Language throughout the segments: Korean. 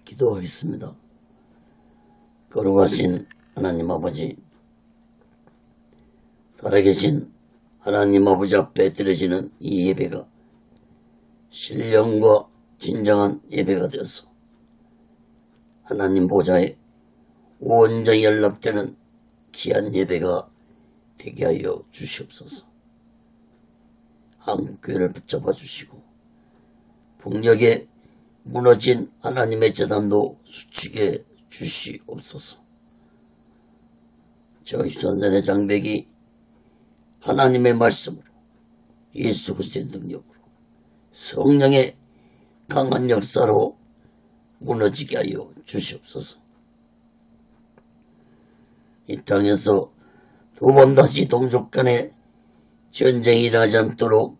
기도하겠습니다. 거룩하신 하나님 아버지, 살아계신 하나님 아버지 앞에 드려지는 이 예배가 신령과 진정한 예배가 되어서 하나님 보좌에 온전히 연락되는 귀한 예배가 되게 하여 주시옵소서. 한국교회를 붙잡아 주시고 북녘에 무너진 하나님의 재단도 수축해 주시옵소서. 저 유선전의 장벽이 하나님의 말씀으로 예수 그리스도의 능력으로 성령의 강한 역사로 무너지게 하여 주시옵소서. 이 땅에서 두 번 다시 동족 간에 전쟁이 일어나지 않도록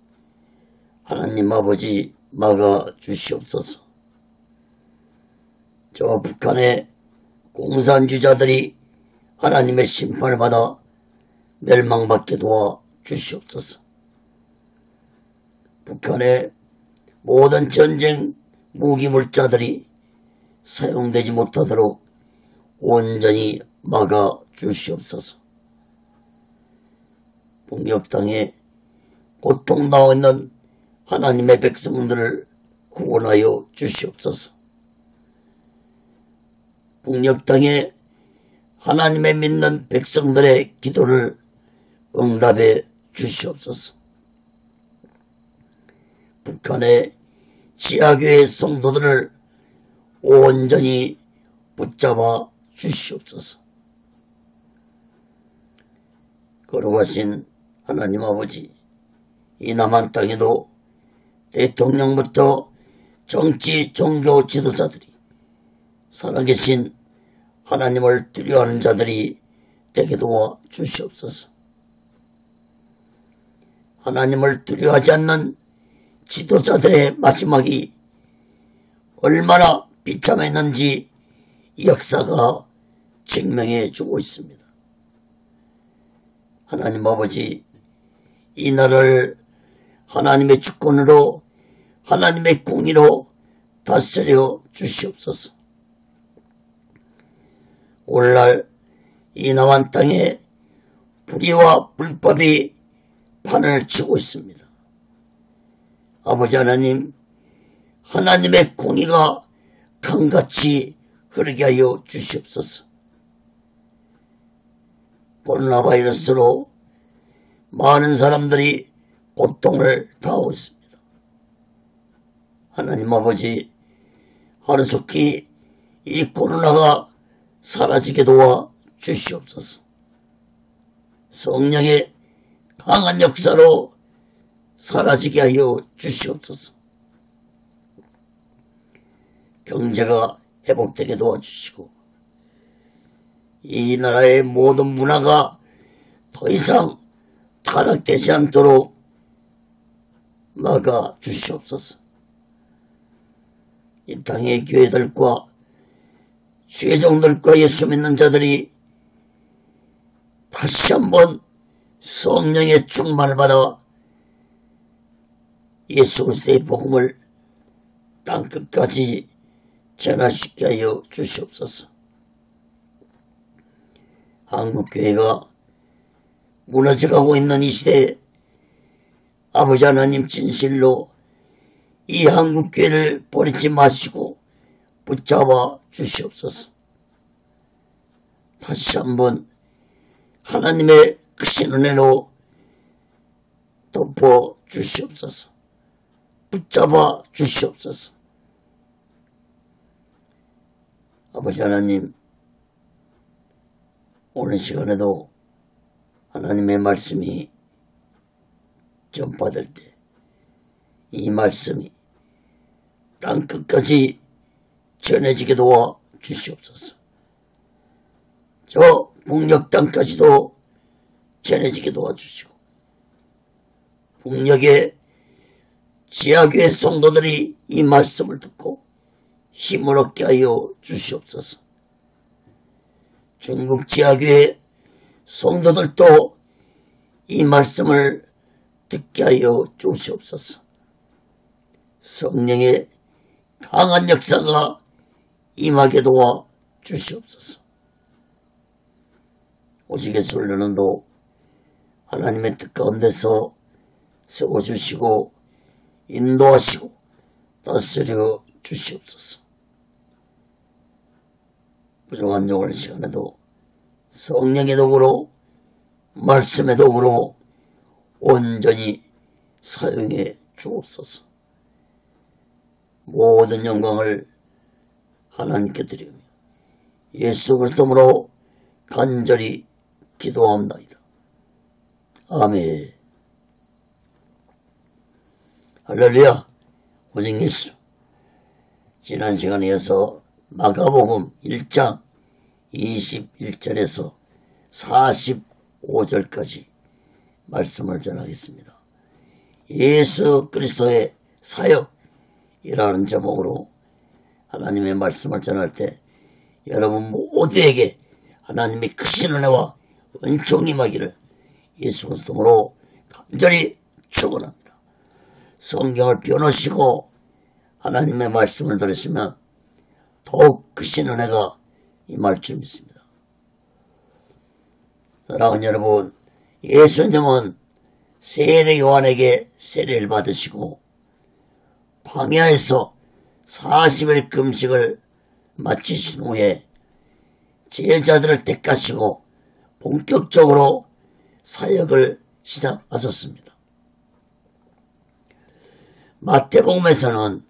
하나님 아버지 막아 주시옵소서. 저 북한의 공산주의자들이 하나님의 심판을 받아 멸망받게 도와 주시옵소서. 북한의 모든 전쟁 무기물자들이 사용되지 못하도록 온전히 막아 주시옵소서. 북녘 땅에 고통당하고 있는 하나님의 백성들을 구원하여 주시옵소서. 북녘 땅에 하나님의 믿는 백성들의 기도를 응답해 주시옵소서. 북한의 지하교회 성도들을 온전히 붙잡아 주시옵소서. 거룩하신 하나님 아버지, 이 남한 땅에도 대통령부터 정치 종교 지도자들이 살아계신 하나님을 두려워하는 자들이 되게 도와 주시옵소서. 하나님을 두려워하지 않는 지도자들의 마지막이 얼마나 비참했는지 역사가 증명해 주고 있습니다. 하나님 아버지, 이 나라를 하나님의 주권으로 하나님의 공의로 다스려 주시옵소서. 오늘날 이 남한 땅에 불의와 불법이 판을 치고 있습니다. 아버지 하나님, 하나님의 공의가 강같이 흐르게 하여 주시옵소서. 코로나 바이러스로 많은 사람들이 고통을 당하고 있습니다. 하나님 아버지, 하루속히 이 코로나가 사라지게 도와 주시옵소서. 성령의 강한 역사로 사라지게 하여 주시옵소서. 경제가 회복되게 도와주시고 이 나라의 모든 문화가 더 이상 타락되지 않도록 막아 주시옵소서. 이 땅의 교회들과 죄종들과 예수 믿는 자들이 다시 한번 성령의 충만을 받아 예수 그리스도의 복음을 땅끝까지 전하시게 하여 주시옵소서. 한국교회가 무너져가고 있는 이 시대에 아버지 하나님 진실로 이 한국교회를 버리지 마시고 붙잡아 주시옵소서. 다시 한번 하나님의 크신 은혜로 덮어 주시옵소서. 붙잡아 주시옵소서. 아버지 하나님, 오늘 시간에도 하나님의 말씀이 전파될 때 이 말씀이 땅끝까지 전해지게 도와 주시옵소서. 저 북녘 땅까지도 전해지게 도와주시고 북녘의 지하교회 성도들이 이 말씀을 듣고 힘을 얻게 하여 주시옵소서. 중국 지하교회 성도들도 이 말씀을 듣게 하여 주시옵소서. 성령의 강한 역사가 임하게 도와 주시옵소서. 오직 예수 훈련도 하나님의 뜻 가운데서 세워주시고 인도하시고 다스려 주시옵소서. 부족한 종을 시간에도 성령의 도구로 말씀의 도구로 온전히 사용해 주옵소서. 모든 영광을 하나님께 드리며 예수 그리스도로 간절히 기도합니다. 아멘. 할렐루야. 오직 예수. 지난 시간에 이어서 마가복음 1장 21절에서 45절까지 말씀을 전하겠습니다. 예수 그리스도의 사역이라는 제목으로 하나님의 말씀을 전할 때 여러분 모두에게 하나님의 크신 은혜와 은총이 임하기를 예수 그리스도로 간절히 축원합니다. 성경을 펴놓으시고 하나님의 말씀을 들으시면 더욱 크신 은혜가 임할 줄 믿습니다. 사랑하는 여러분, 예수님은 세례 요한에게 세례를 받으시고 광야에서 40일 금식을 마치신 후에 제자들을 택하시고 본격적으로 사역을 시작하셨습니다. 마태복음에서는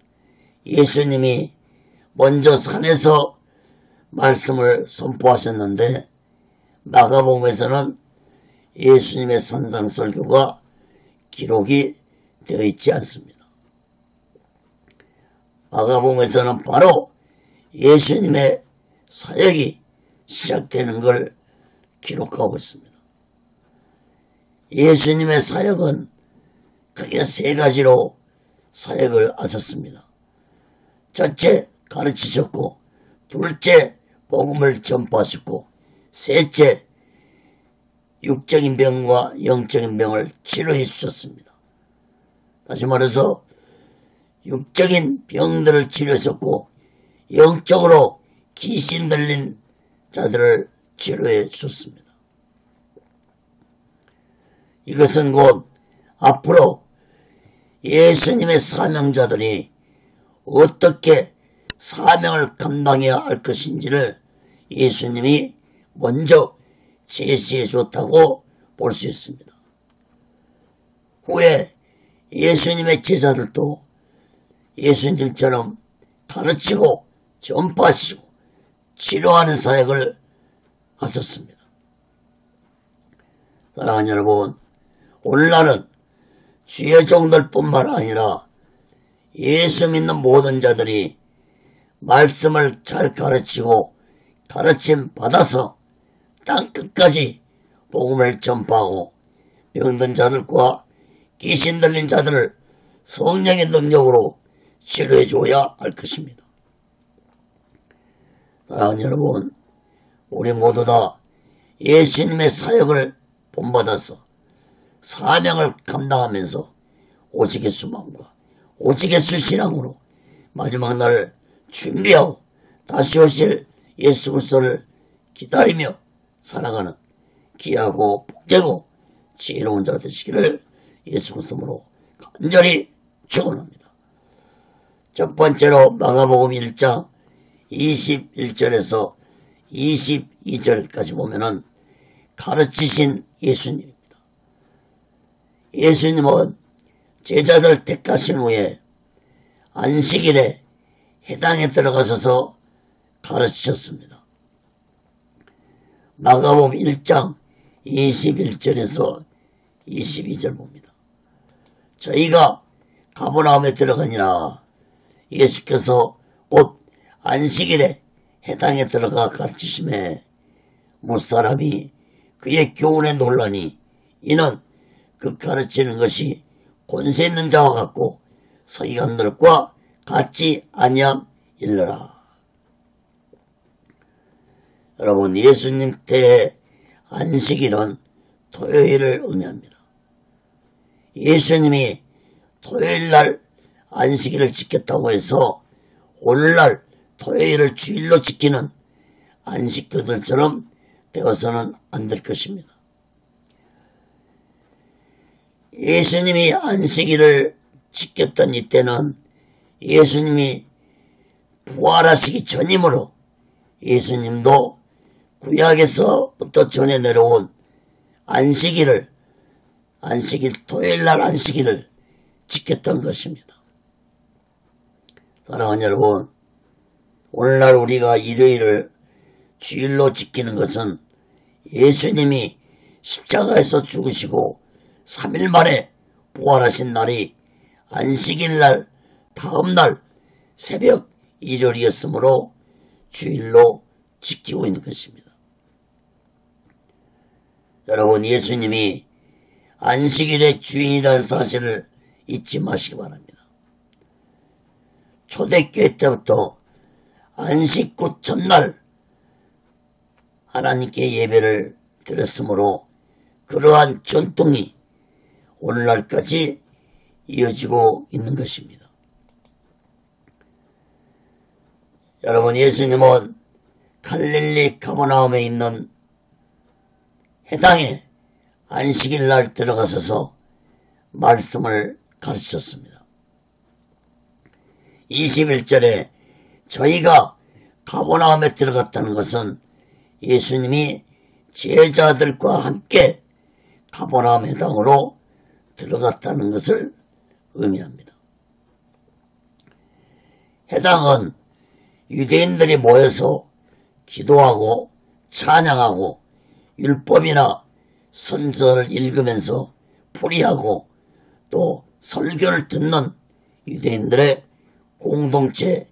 예수님이 먼저 산에서 말씀을 선포하셨는데 마가복음에서는 예수님의 산상설교가 기록이 되어 있지 않습니다. 마가복음에서는 바로 예수님의 사역이 시작되는 걸 기록하고 있습니다. 예수님의 사역은 크게 세 가지로 사역을 하셨습니다. 첫째, 가르치셨고, 둘째, 복음을 전파하셨고, 셋째, 육적인 병과 영적인 병을 치료해 주셨습니다. 다시 말해서 육적인 병들을 치료하셨고 영적으로 귀신 들린 자들을 치료해 주셨습니다. 이것은 곧 앞으로 예수님의 사명자들이 어떻게 사명을 감당해야 할 것인지를 예수님이 먼저 제시해 줬다고 볼 수 있습니다. 후에 예수님의 제자들도 예수님처럼 가르치고 전파하시고 치료하는 사역을 하셨습니다. 사랑하는 여러분, 오늘날은 주의 종들뿐만 아니라 예수 믿는 모든 자들이 말씀을 잘 가르치고 가르침 받아서 땅끝까지 복음을 전파하고 병든 자들과 귀신 들린 자들을 성령의 능력으로 치료해 줘야 할 것입니다. 사랑하는 여러분, 우리 모두 다 예수님의 사역을 본받아서 사명을 감당하면서 오직 예수 마음과 오직 예수 신앙으로 마지막 날을 준비하고 다시 오실 예수 그리스도를 기다리며 살아가는 귀하고 복되고 지혜로운 자 되시기를 예수 그리스도로 간절히 축원합니다. 첫 번째로 마가복음 1장 21절에서 22절까지 보면은 가르치신 예수님입니다. 예수님은 제자들을 택하신 후에 안식일에 회당에 들어가셔서 가르치셨습니다. 마가복음 1장 21절에서 22절 봅니다. 저희가 가버나움에 들어가니라 예수께서 곧 안식일에 회당에 들어가 가르치심에 무사람이 그의 교훈에 놀라니 이는 그 가르치는 것이 권세 있는 자와 같고 서기관들과 같지 아니함일러라. 여러분, 예수님 때의 안식일은 토요일을 의미합니다. 예수님이 토요일날 안식일을 지켰다고 해서 오늘날 토요일을 주일로 지키는 안식교들처럼 되어서는 안 될 것입니다. 예수님이 안식일을 지켰던 이때는 예수님이 부활하시기 전이므로 예수님도 구약에서부터 전해 내려온 토요일날 안식일을 지켰던 것입니다. 사랑하는 여러분, 오늘날 우리가 일요일을 주일로 지키는 것은 예수님이 십자가에서 죽으시고 3일 만에 부활하신 날이 안식일날 다음날 새벽 일요일이었으므로 주일로 지키고 있는 것입니다. 여러분, 예수님이 안식일의 주인이라는 사실을 잊지 마시기 바랍니다. 초대교회 때부터 안식구 첫날 하나님께 예배를 드렸으므로 그러한 전통이 오늘날까지 이어지고 있는 것입니다. 여러분, 예수님은 갈릴리 가버나움에 있는 해당에 안식일날 들어가셔서 말씀을 가르쳤습니다. 21절에 저희가 가버나움에 들어갔다는 것은 예수님이 제자들과 함께 가버나움 해당으로 들어갔다는 것을 의미합니다. 해당은 유대인들이 모여서 기도하고 찬양하고 율법이나 선서를 읽으면서 풀이하고 또 설교를 듣는 유대인들의 공동체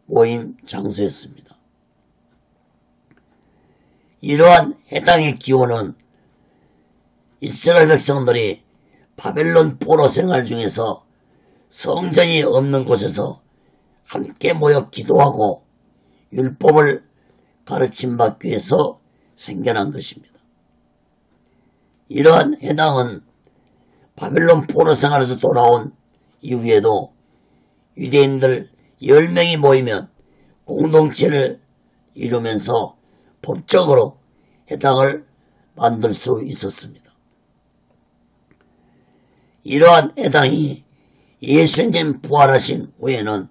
모임 장소였습니다. 이러한 해당의 기원은 이스라엘 백성들이 바벨론 포로 생활 중에서 성전이 없는 곳에서 함께 모여 기도하고 율법을 가르침받기 위해서 생겨난 것입니다. 이러한 해당은 바벨론 포로 생활에서 돌아온 이후에도 유대인들 10명이 모이면 공동체를 이루면서 법적으로 해당을 만들 수 있었습니다. 이러한 해당이 예수님 부활하신 후에는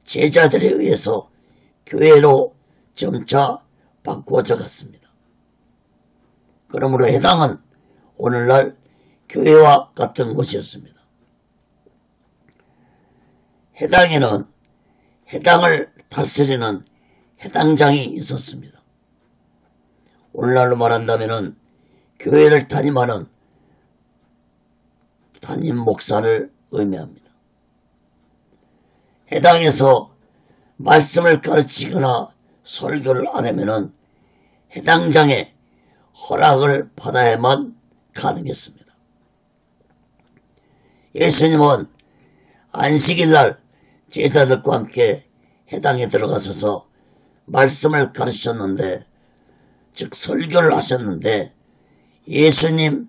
제자들에 의해서 교회로 점차 바꾸어져 갔습니다. 그러므로 해당은 오늘날 교회와 같은 곳이었습니다. 해당에는 해당을 다스리는 해당장이 있었습니다. 오늘날로 말한다면 교회를 담임하는 담임 목사를 의미합니다. 해당에서 말씀을 가르치거나 설교를 하려면 해당장의 허락을 받아야만 가능했습니다. 예수님은 안식일날 제자들과 함께 해당에 들어가셔서 말씀을 가르치셨는데, 즉 설교를 하셨는데, 예수님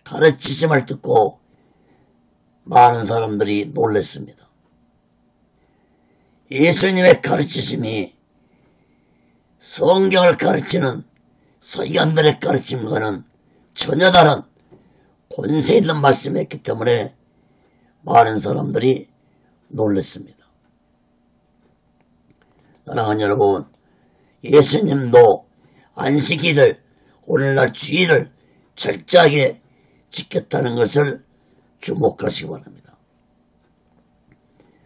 가르치심을 듣고 많은 사람들이 놀랐습니다. 예수님의 가르치심이 성경을 가르치는 서기관들의 가르침과는 전혀 다른 권세 있는 말씀이었기 때문에 많은 사람들이 놀랐습니다. 사랑하는 여러분, 예수님도 안식일을, 오늘날 주일을 철저하게 지켰다는 것을 주목하시기 바랍니다.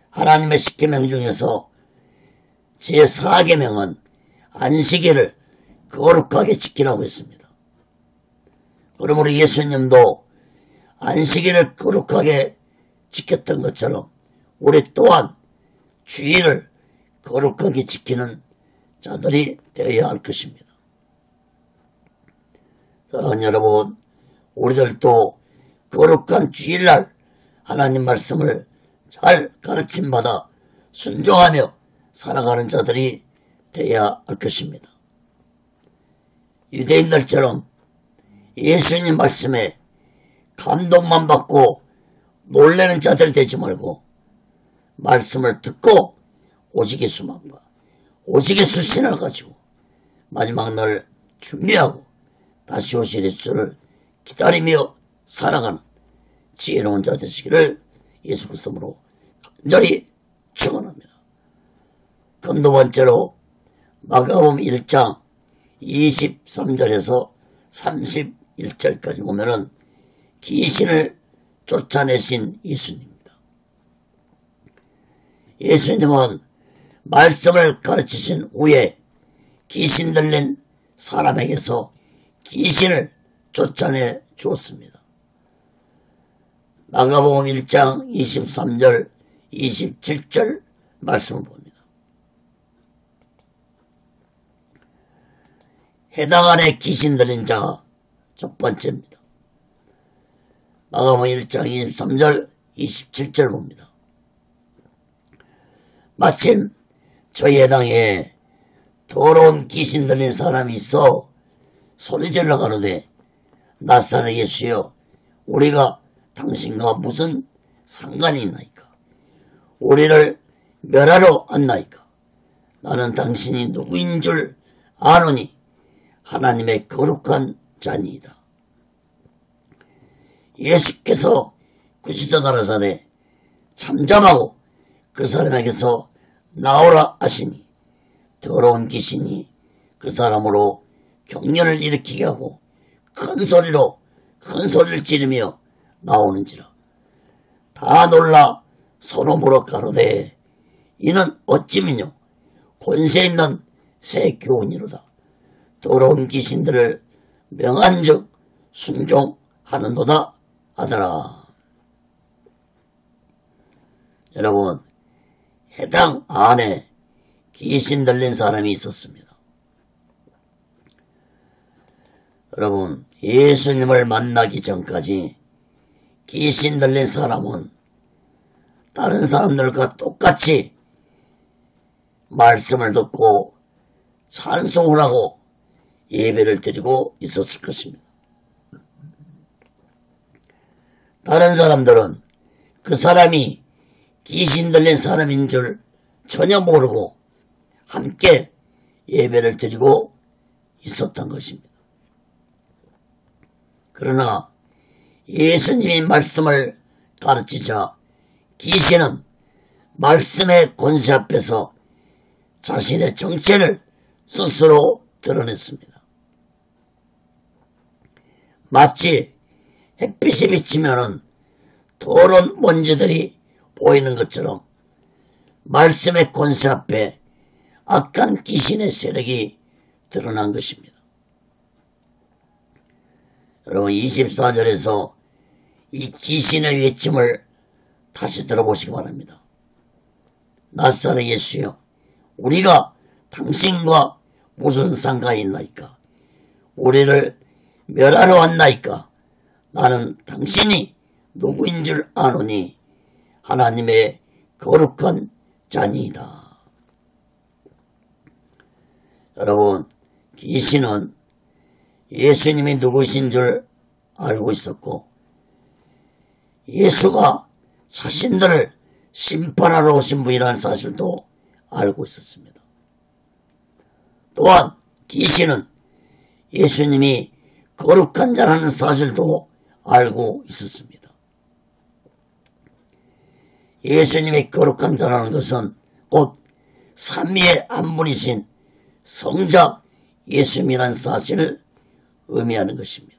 하나님의 10계명 중에서 제4계명은 안식일을 거룩하게 지키라고 했습니다. 그러므로 예수님도 안식일을 거룩하게 지켰던 것처럼 우리 또한 주일을 거룩하게 지키는 자들이 되어야 할 것입니다. 사랑하는 여러분, 우리들도 거룩한 주일날 하나님 말씀을 잘 가르침받아 순종하며 살아가는 자들이 되어야 할 것입니다. 유대인들처럼 예수님 말씀에 감동만 받고 놀라는 자들이 되지 말고 말씀을 듣고 오직의 수만과 오직의 수신을 가지고 마지막 날 준비하고 다시 오실 예수를 기다리며 살아가는 지혜로운 자 되시기를 예수 그리스도로 간절히 축원합니다. 그럼 두 번째로 마가복음 1장 23절에서 31절까지 보면은 귀신을 쫓아내신 예수님입니다. 예수님은 말씀을 가르치신 후에 귀신 들린 사람에게서 귀신을 쫓아내 주었습니다. 마가복음 1장 23절 27절 말씀을 봅니다. 해당 안에 귀신 들린 자가 첫 번째입니다. 마가복음 1장 23절 27절 봅니다. 마침 저희 해당에 더러운 귀신 들린 사람이 있어 소리질러 가로되 나사렛 예수여 우리가 당신과 무슨 상관이 있나이까? 우리를 멸하러 왔나이까? 나는 당신이 누구인 줄 아노니 하나님의 거룩한 자니이다. 예수께서 구치소 가라사대 잠잠하고 그 사람에게서 나오라 하시니 더러운 귀신이 그 사람으로 격렬을 일으키게 하고 큰 소리를 지르며 나오는지라. 다 놀라 서로 물어 가로되 이는 어찌미뇨 권세 있는 새 교훈이로다. 더러운 귀신들을 명한즉 순종하는도다 하더라. 여러분, 해당 안에 귀신 들린 사람이 있었습니다. 여러분, 예수님을 만나기 전까지 귀신 들린 사람은 다른 사람들과 똑같이 말씀을 듣고 찬송을 하고 예배를 드리고 있었을 것입니다. 다른 사람들은 그 사람이 귀신 들린 사람인 줄 전혀 모르고 함께 예배를 드리고 있었던 것입니다. 그러나 예수님이 말씀을 가르치자 귀신은 말씀의 권세 앞에서 자신의 정체를 스스로 드러냈습니다. 마치 햇빛이 비치면은 더러운 먼지들이 보이는 것처럼 말씀의 권세 앞에 악한 귀신의 세력이 드러난 것입니다. 여러분 24절에서 이 귀신의 외침을 다시 들어보시기 바랍니다. 나사렛 예수여 우리가 당신과 무슨 상관이 있나이까? 우리를 멸하러 왔나이까? 나는 당신이 누구인 줄 아노니 하나님의 거룩한 자니이다. 여러분 귀신은 예수님이 누구신 줄 알고 있었고 예수가 자신들을 심판하러 오신 분이라는 사실도 알고 있었습니다. 또한 귀신은 예수님이 거룩한 자라는 사실도 알고 있었습니다. 예수님이 거룩한 자라는 것은 곧 삼위의 한 분이신 성자 예수님이라는 사실을 의미하는 것입니다.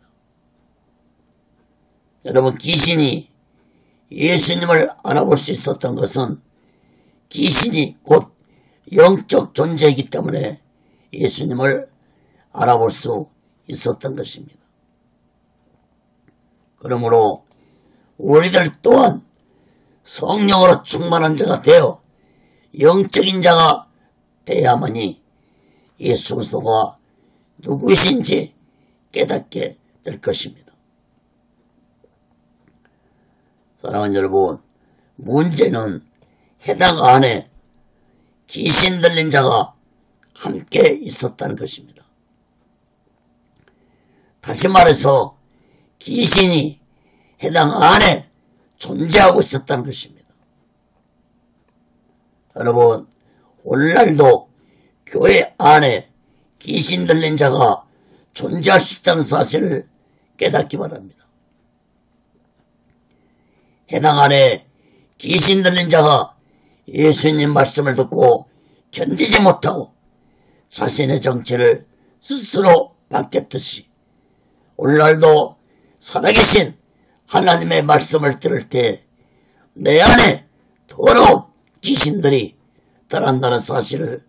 여러분 귀신이 예수님을 알아볼 수 있었던 것은 귀신이 곧 영적 존재이기 때문에 예수님을 알아볼 수 있었던 것입니다. 그러므로 우리들 또한 성령으로 충만한 자가 되어 영적인 자가 되어야만이 예수 그리스도가 누구이신지 깨닫게 될 것입니다. 사랑하는 여러분, 문제는 해당 안에 귀신 들린 자가 함께 있었다는 것입니다. 다시 말해서 귀신이 해당 안에 존재하고 있었다는 것입니다. 여러분, 오늘날도 교회 안에 귀신 들린 자가 존재할 수 있다는 사실을 깨닫기 바랍니다. 해당 안에 귀신 들린 자가 예수님 말씀을 듣고 견디지 못하고 자신의 정체를 스스로 밝혔듯이 오늘날도 살아계신 하나님의 말씀을 들을 때 내 안에 더러운 귀신들이 들어간다는 사실을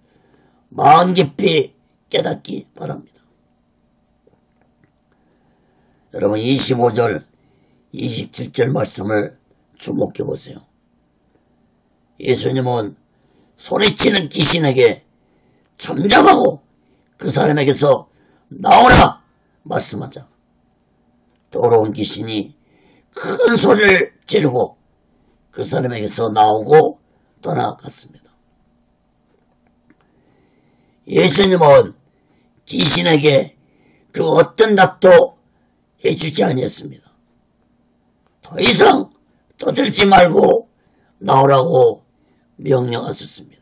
마음 깊이 깨닫기 바랍니다. 여러분 25절 27절 말씀을 주목해 보세요. 예수님은 소리치는 귀신에게 잠잠하고 그 사람에게서 나오라 말씀하자 더러운 귀신이 큰 소리를 지르고 그 사람에게서 나오고 떠나갔습니다. 예수님은 귀신에게 그 어떤 답도 해주지 아니었습니다. 더 이상 떠들지 말고 나오라고 명령하셨습니다.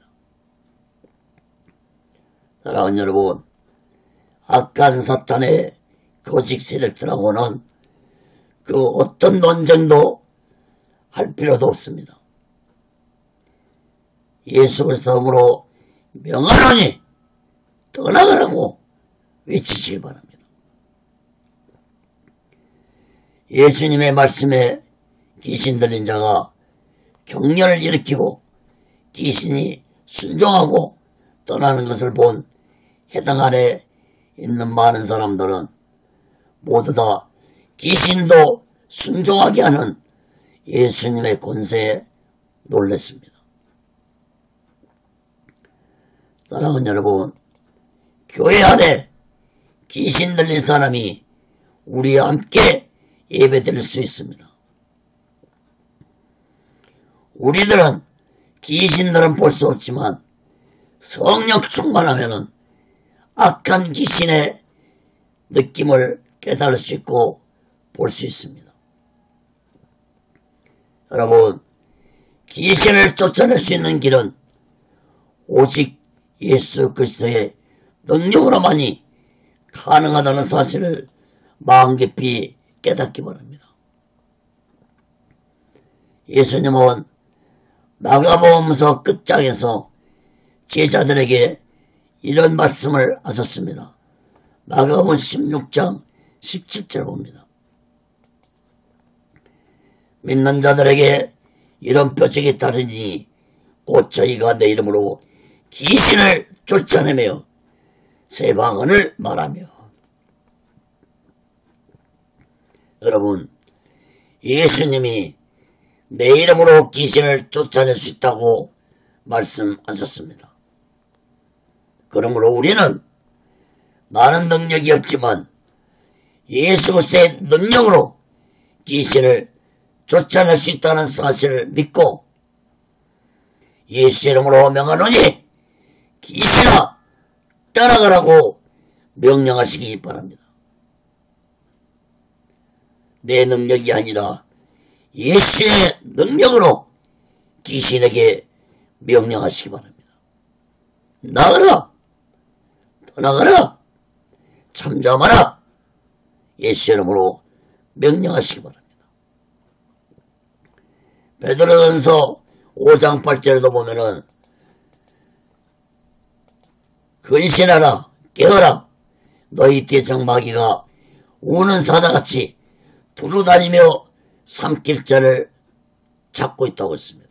사랑하는 여러분, 악한 사탄의 거짓 세력들하고는 그 어떤 논쟁도 할 필요도 없습니다. 예수 그리스도로 명하노니 떠나가라고 외치시기 바랍니다. 예수님의 말씀에 귀신 들린 자가 격려를 일으키고 귀신이 순종하고 떠나는 것을 본 해당 안에 있는 많은 사람들은 모두 다 귀신도 순종하게 하는 예수님의 권세에 놀랐습니다. 사랑하는 여러분, 교회 안에 귀신 들린 사람이 우리와 함께 예배드릴 수 있습니다. 우리들은 귀신들은 볼 수 없지만 성령 충만하면은 악한 귀신의 느낌을 깨달을 수 있고 볼 수 있습니다. 여러분, 귀신을 쫓아낼 수 있는 길은 오직 예수 그리스도의 능력으로만이 가능하다는 사실을 마음 깊이 깨닫기 바랍니다. 예수님은 마가복음서 끝장에서 제자들에게 이런 말씀을 하셨습니다. 마가복음 16장 17절 봅니다. 믿는 자들에게 이런 표적이 따르니 곧 저희가 내 이름으로 귀신을 쫓아내며 새 방언을 말하며. 여러분, 예수님이 내 이름으로 귀신을 쫓아낼 수 있다고 말씀하셨습니다. 그러므로 우리는 많은 능력이 없지만 예수 그리스도의 능력으로 귀신을 쫓아낼 수 있다는 사실을 믿고 예수 이름으로 명하노니 귀신아 떠나가라고 명령하시기 바랍니다. 내 능력이 아니라 예수의 능력으로 귀신에게 명령하시기 바랍니다. 나가라, 떠나가라, 잠잠하라, 예수 이름으로 명령하시기 바랍니다. 베드로전서 5장 8절에도 보면은 근신하라, 깨어라, 너희 대적 마귀가 우는 사자같이 두루다니며 삼킬 자를 잡고 있다고 했습니다.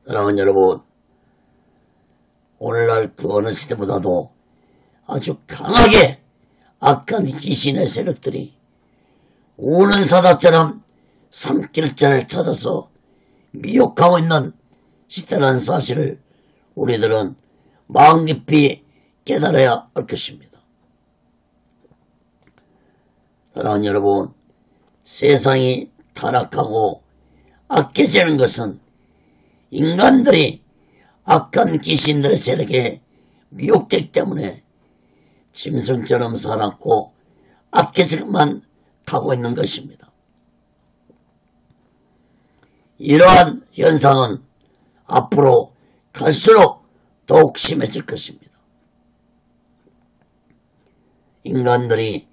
사랑하는 여러분, 오늘날 그 어느 시대보다도 아주 강하게 악한 귀신의 세력들이 우는 사자처럼 삼킬 자를 찾아서 미혹하고 있는 시대라는 사실을 우리들은 마음 깊이 깨달아야 할 것입니다. 사랑하는 여러분, 세상이 타락하고 악해지는 것은 인간들이 악한 귀신들의 세력에 미혹되기 때문에 짐승처럼 살았고 악해지기만 가고 있는 것입니다. 이러한 현상은 앞으로 갈수록 더욱 심해질 것입니다. 인간들이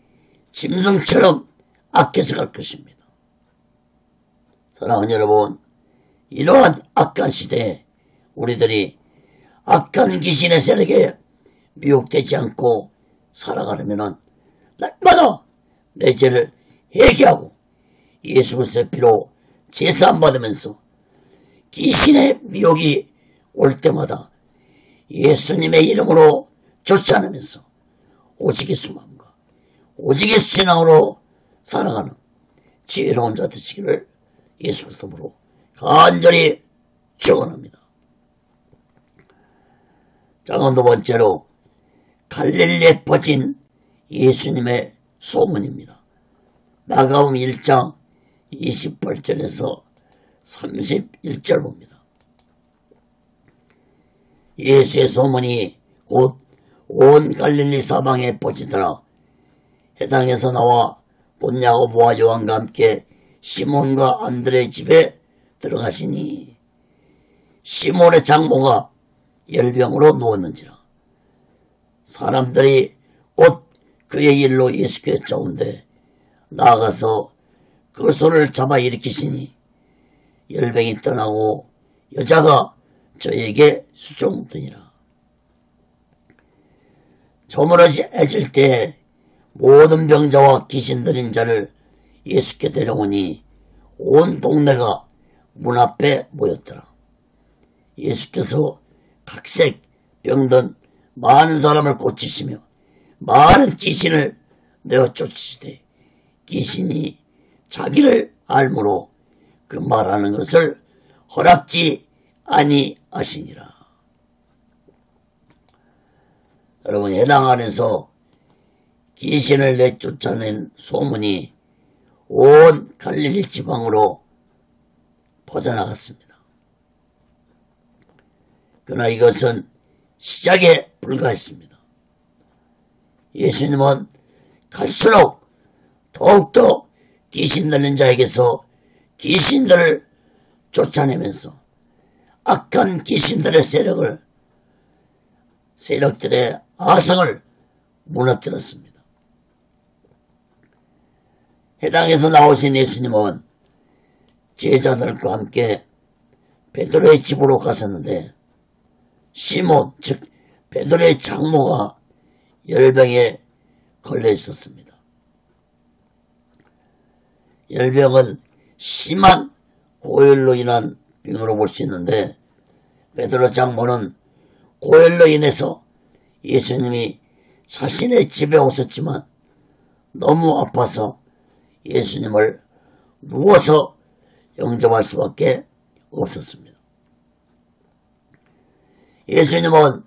짐승처럼 악해져 갈 것입니다. 사랑하는 여러분, 이러한 악한 시대에 우리들이 악한 귀신의 세력에 미혹되지 않고 살아가려면 날마다 내 죄를 회개하고 예수 그리스도의 피로 제사함 받으면서 귀신의 미혹이 올 때마다 예수님의 이름으로 쫓아내면서 오직 예수 마음과 오직 예수 신앙으로 살아가는 지혜로운 자 되시기를 예수 그리스도로 간절히 축원합니다. 자, 두 번째로 갈릴리에 퍼진 예수님의 소문입니다. 마가복음 1장 28절에서 31절 봅니다. 예수의 소문이 곧 온 갈릴리 사방에 퍼지더라. 해당에서 나와 본 야고보와 요한과 함께 시몬과 안드레의 집에 들어가시니 시몬의 장모가 열병으로 누웠는지라. 사람들이 곧 그의 일로 예수께 쫓아온데 나아가서 그 손을 잡아 일으키시니 열병이 떠나고 여자가 저에게 수종되니라. 저물어질 때 모든 병자와 귀신 들린 자를 예수께 데려오니 온 동네가 문 앞에 모였더라. 예수께서 각색 병든 많은 사람을 고치시며 많은 귀신을 내어 쫓으시되 귀신이 자기를 알므로 그 말하는 것을 허락지 아니하시니라. 여러분, 해당 안에서 귀신을 내쫓아낸 소문이 온 갈릴리 지방으로 퍼져나갔습니다. 그러나 이것은 시작에 불과했습니다. 예수님은 갈수록 더욱더 귀신 들린 자에게서 귀신들을 쫓아내면서 악한 귀신들의 세력들의 아성을 무너뜨렸습니다. 해당에서 나오신 예수님은 제자들과 함께 베드로의 집으로 갔었는데 시몬, 즉 베드로의 장모가 열병에 걸려 있었습니다. 열병은 심한 고열로 인한 병으로 볼 수 있는데 베드로 장모는 고열로 인해서 예수님이 자신의 집에 오셨지만 너무 아파서 예수님을 누워서 영접할 수밖에 없었습니다. 예수님은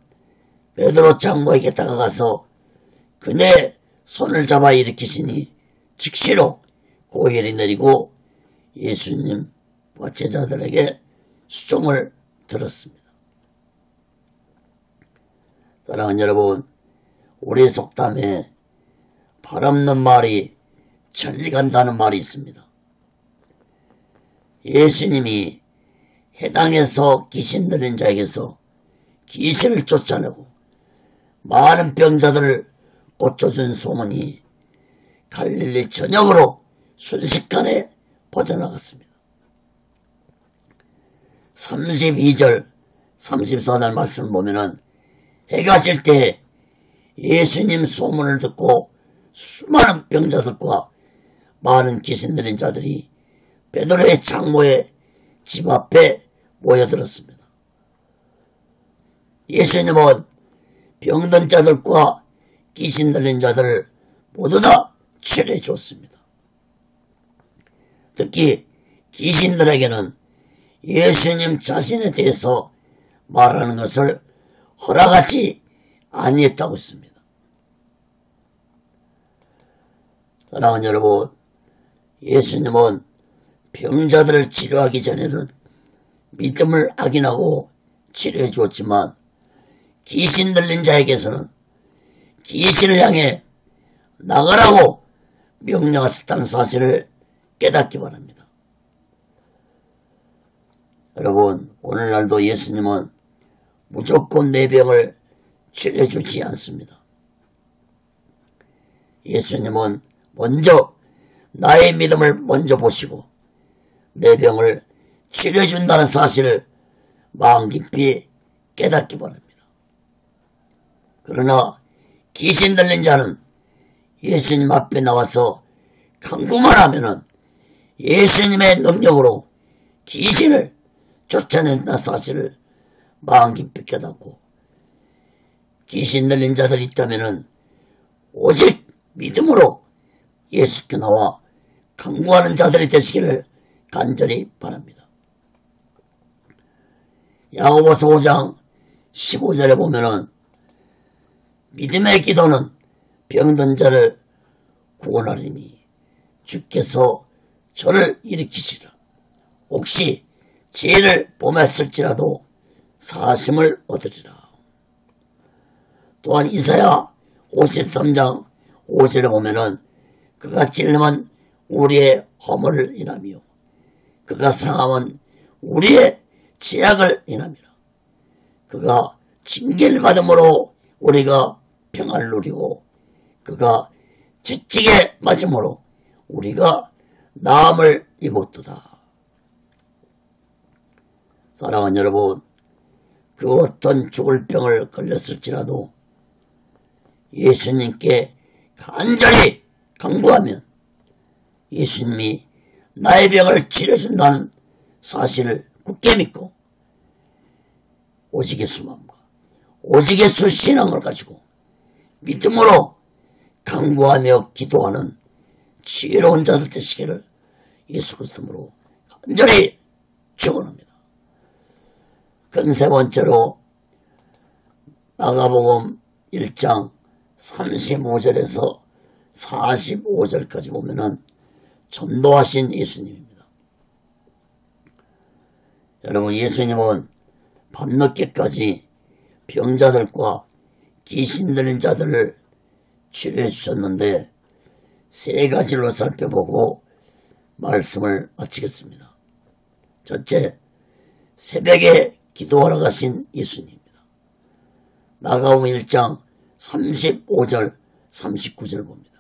베드로 장모에게 다가가서 그의 손을 잡아 일으키시니 즉시로 고열이 내리고 예수님과 제자들에게 수종을 들었습니다. 사랑하는 여러분, 우리 속담에 바람는 말이 천리 간다는 말이 있습니다. 예수님이 해당에서 귀신 들린 자에게서 귀신을 쫓아내고 많은 병자들을 고쳐준 소문이 갈릴리 전역으로 순식간에 퍼져나갔습니다. 32절 34절 말씀 보면은 해가 질 때 예수님 소문을 듣고 수많은 병자들과 많은 귀신 들린 자들이 베드로의 장모의 집 앞에 모여들었습니다. 예수님은 병든 자들과 귀신 들린 자들을 모두 다 치료해 줬습니다. 특히 귀신들에게는 예수님 자신에 대해서 말하는 것을 허락하지 아니했다고 했습니다. 사랑하는 여러분, 예수님은 병자들을 치료하기 전에는 믿음을 악인하고 치료해 주었지만 귀신 들린 자에게서는 귀신을 향해 나가라고 명령하셨다는 사실을 깨닫기 바랍니다. 여러분, 오늘날도 예수님은 무조건 내 병을 치료해주지 않습니다. 예수님은 먼저 나의 믿음을 먼저 보시고 내 병을 치료해준다는 사실을 마음 깊이 깨닫기 바랍니다. 그러나 귀신 들린 자는 예수님 앞에 나와서 간구만 하면은 예수님의 능력으로 귀신을 쫓아낸다는 사실을 마음 깊이 깨닫고 귀신 들린 자들이 있다면은 오직 믿음으로 예수께 나와 간구하는 자들이 되시기를 간절히 바랍니다. 야고보서 5장 15절에 보면은 믿음의 기도는 병든 자를 구원하리니 주께서 저를 일으키시라. 혹시 죄를 범했을지라도 사심을 얻으리라. 또한 이사야 53장 5절에 보면은 그가 찔림은 우리의 허물을 인하며 그가 상함은 우리의 죄악을 인함이라. 그가 징계를 받음으로 우리가 평안을 누리고 그가 지치게 맞음으로 우리가 나음을 입었도다. 사랑하는 여러분, 그 어떤 죽을 병을 걸렸을지라도 예수님께 간절히 간구하면 예수님이 나의 병을 치료해준다는 사실을 굳게 믿고 오직 예수 마음과 오직 예수 신앙을 가지고 믿음으로 간구하며 기도하는 지혜로운 자들 되시기를 예수 그리스도로 간절히 축원합니다. 세 번째로 마가복음 1장 35절에서 45절까지 보면은 전도하신 예수님입니다. 여러분, 예수님은 밤늦게까지 병자들과 귀신 들린 자들을 치료해 주셨는데 세 가지로 살펴보고 말씀을 마치겠습니다. 첫째, 새벽에 기도하러 가신 예수님입니다. 마가복음 1장 35절 39절 봅니다.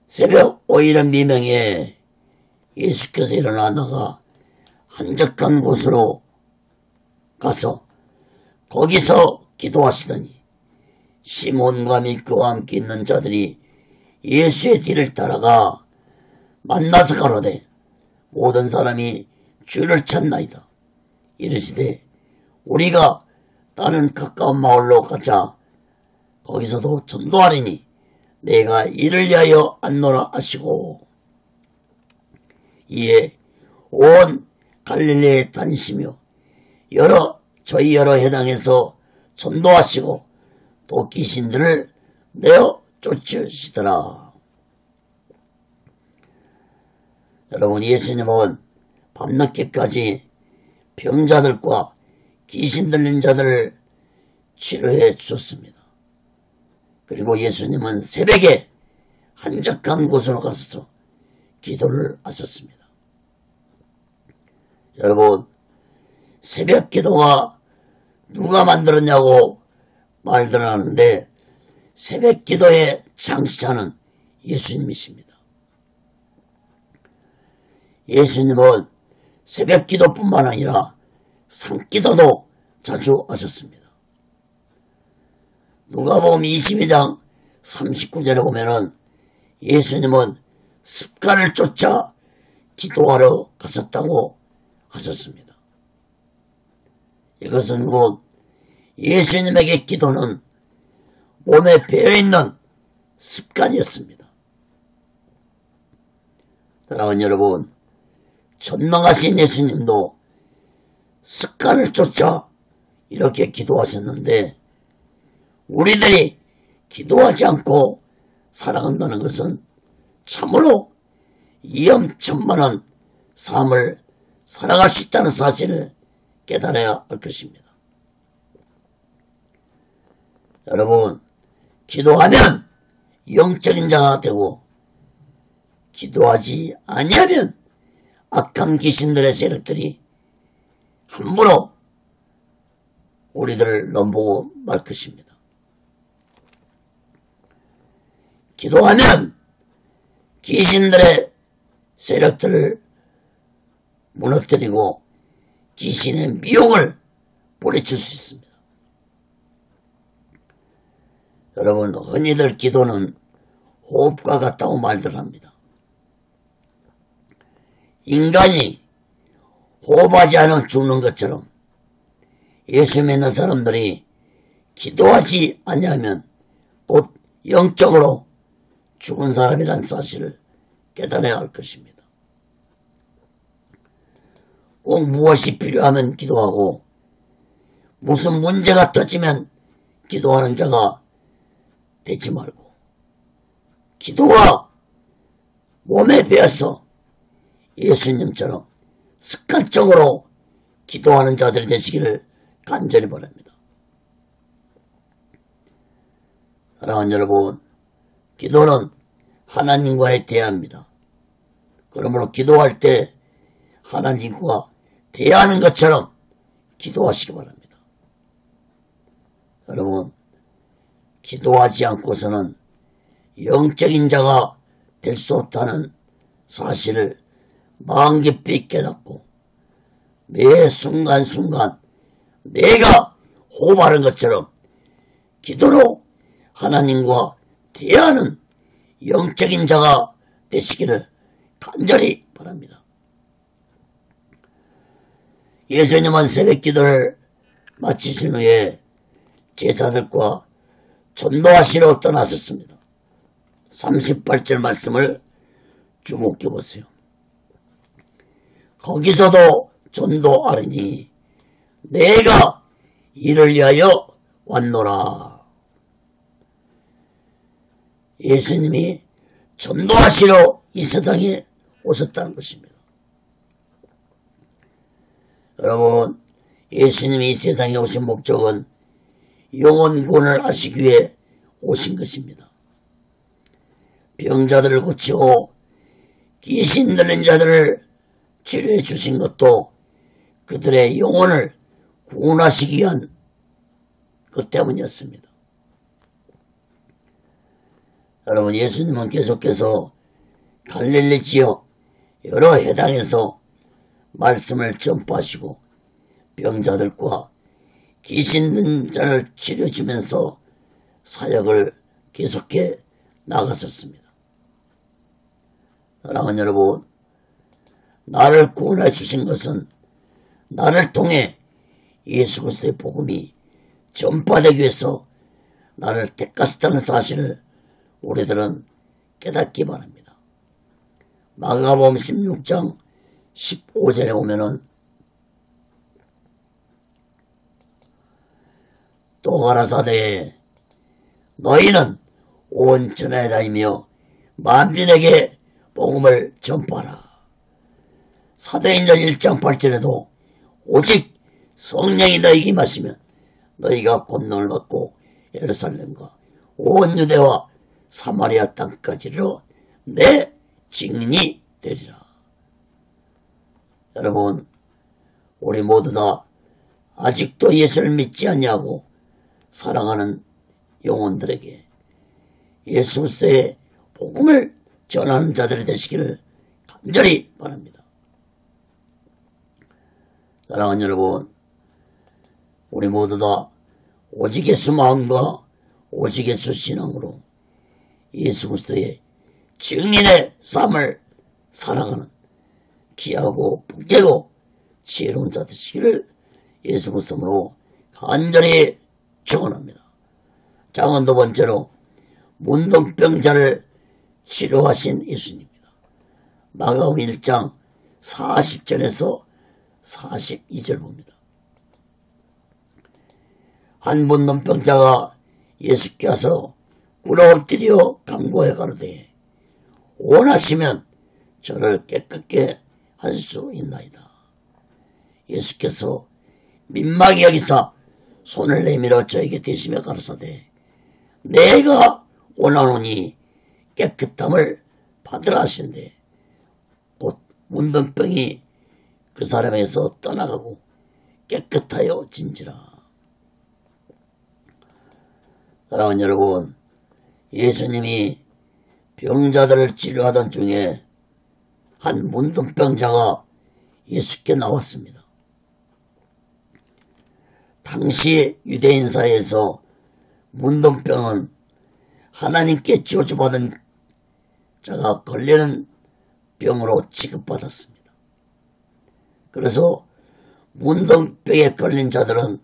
새벽 5일의 미명에 예수께서 일어나다가 한적한 곳으로 가서 거기서 기도하시더니 시몬과 및 그와 함께 있는 자들이 예수의 뒤를 따라가 만나서 가로되 모든 사람이 주를 찾나이다. 이르시되 우리가 다른 가까운 마을로 가자. 거기서도 전도하리니 내가 이를 위하여 안노라 하시고 이에 온 갈릴리에 다니시며 저희 여러 해당에서 전도하시고 또 귀신들을 내어 쫓으시더라. 여러분, 예수님은 밤늦게까지 병자들과 귀신 들린 자들을 치료해 주셨습니다. 그리고 예수님은 새벽에 한적한 곳으로 가서 기도를 하셨습니다. 여러분, 새벽 기도가 누가 만들었냐고 말들 하는데 새벽 기도의 창시자는 예수님이십니다. 예수님은 새벽 기도뿐만 아니라 산기도도 자주 하셨습니다. 누가복음 22장 39절에 보면은 예수님은 습관을 쫓아 기도하러 가셨다고 하셨습니다. 이것은 곧 예수님에게 기도는 몸에 배어있는 습관이었습니다. 사랑하는 여러분, 전능하신 예수님도 습관을 쫓아 이렇게 기도하셨는데 우리들이 기도하지 않고 살아간다는 것은 참으로 위험천만한 삶을 살아갈 수 있다는 사실을 깨달아야 할 것입니다. 여러분, 기도하면 영적인 자가 되고 기도하지 아니하면 악한 귀신들의 세력들이 함부로 우리들을 넘보고 말 것입니다. 기도하면 귀신들의 세력들을 무너뜨리고 귀신의 미혹을 뿌리칠 수 있습니다. 여러분, 흔히들 기도는 호흡과 같다고 말들 합니다. 인간이 호흡하지 않으면 죽는 것처럼 예수 믿는 사람들이 기도하지 아니하면 곧 영적으로 죽은 사람이라는 사실을 깨달아야 할 것입니다. 꼭 무엇이 필요하면 기도하고 무슨 문제가 터지면 기도하는 자가 되지 말고 기도가 몸에 배어서 예수님처럼 습관적으로 기도하는 자들이 되시기를 간절히 바랍니다. 사랑하는 여러분, 기도는 하나님과의 대화입니다. 그러므로 기도할 때 하나님과 대화하는 것처럼 기도하시기 바랍니다. 여러분, 기도하지 않고서는 영적인 자가 될 수 없다는 사실을 마음 깊이 깨닫고 매 순간순간 내가 호흡하는 것처럼 기도로 하나님과 대화하는 영적인 자가 되시기를 간절히 바랍니다. 예수님은 새벽 기도를 마치신 후에 제자들과 전도하시러 떠나셨습니다. 38절 말씀을 주목해 보세요. 거기서도 전도하리니 내가 이를 위하여 왔노라. 예수님이 전도하시러 이 세상에 오셨다는 것입니다. 여러분, 예수님이 이 세상에 오신 목적은 영혼 구원을 하시기 위해 오신 것입니다. 병자들을 고치고 귀신 들린 자들을 치료해 주신 것도 그들의 영혼을 구원하시기 위한 것 때문이었습니다. 여러분, 예수님은 계속해서 갈릴리 지역 여러 해당에서 말씀을 전파하시고 병자들과 귀신 든 자를 치료해주면서 사역을 계속해 나갔었습니다. 사랑하는 여러분, 나를 구원해 주신 것은 나를 통해 예수 그리스도의 복음이 전파되기 위해서 나를 택하셨다는 사실을 우리들은 깨닫기 바랍니다. 마가복음 16장 15절에 보면은 또 가라사대 너희는 온 전하에 다니며 만민에게 복음을 전파하라. 사도행전 1장 8절에도 오직 성령이 너희에게 임하시면 너희가 권능을 받고 예루살렘과 온 유대와 사마리아 땅까지로 내 증인이 되리라. 여러분, 우리 모두 다 아직도 예수를 믿지 않냐고 사랑하는 영혼들에게 예수 그리스도의 복음을 전하는 자들이 되시기를 간절히 바랍니다. 사랑하는 여러분, 우리 모두 다 오직 예수 마음과 오직 예수 신앙으로 예수 그리스도의 증인의 삶을 살아가는 귀하고 복되고 지혜로운 자 되시기를 예수 그리스도로 간절히 축원합니다. 장은 두 번째로 문둥병자를 치료하신 예수님입니다. 마가복음 1장 40절에서 42절 봅니다. 한 문둥병자가 예수께 와서 꿇어 엎드려 간구해 가로되 원하시면 저를 깨끗게 할 수 있나이다. 예수께서 민망히 여기사 손을 내밀어 저에게 대시며 가라사대 내가 원하노니 깨끗함을 받으라 하신대. 곧 문둥병이 그 사람에서 떠나가고 깨끗하여 진지라. 사랑하는 여러분, 예수님이 병자들을 치료하던 중에 한 문둥병자가 예수께 나왔습니다. 당시 유대인 사회에서 문둥병은 하나님께 저주받은 자가 걸리는 병으로 취급받았습니다. 그래서 문둥병에 걸린 자들은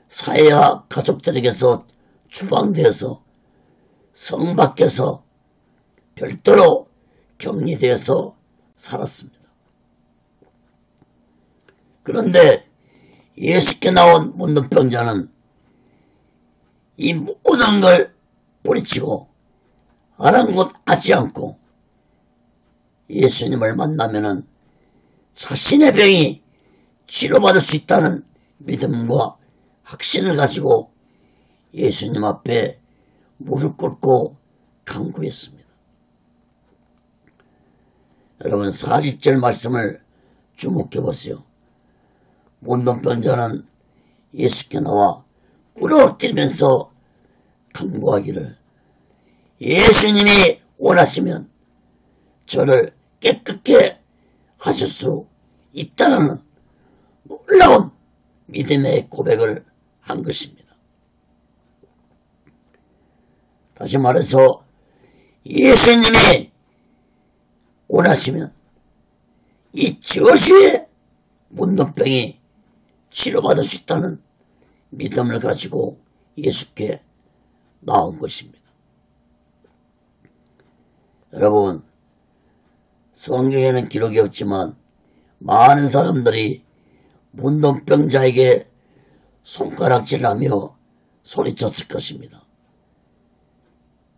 사회와 가족들에게서 추방되어서 성 밖에서 별도로 격리되어서 살았습니다. 그런데 예수께 나온 문둥병자는 이 모든 걸 뿌리치고 아랑곳하지 않고 예수님을 만나면은 자신의 병이 치료받을 수 있다는 믿음과 확신을 가지고 예수님 앞에 무릎 꿇고 간구했습니다. 여러분, 40절 말씀을 주목해 보세요. 문둥병자는 예수께 나와 꿇어 엎드리면서 간구하기를, 예수님이 원하시면 저를 깨끗게 하실 수 있다는 놀라운 믿음의 고백을 한 것입니다. 다시 말해서 예수님이 원하시면 이 저주의 문둥병이 치료받을 수 있다는 믿음을 가지고 예수께 나온 것입니다. 여러분, 성경에는 기록이 없지만 많은 사람들이 문둥병자에게 손가락질하며 소리쳤을 것입니다.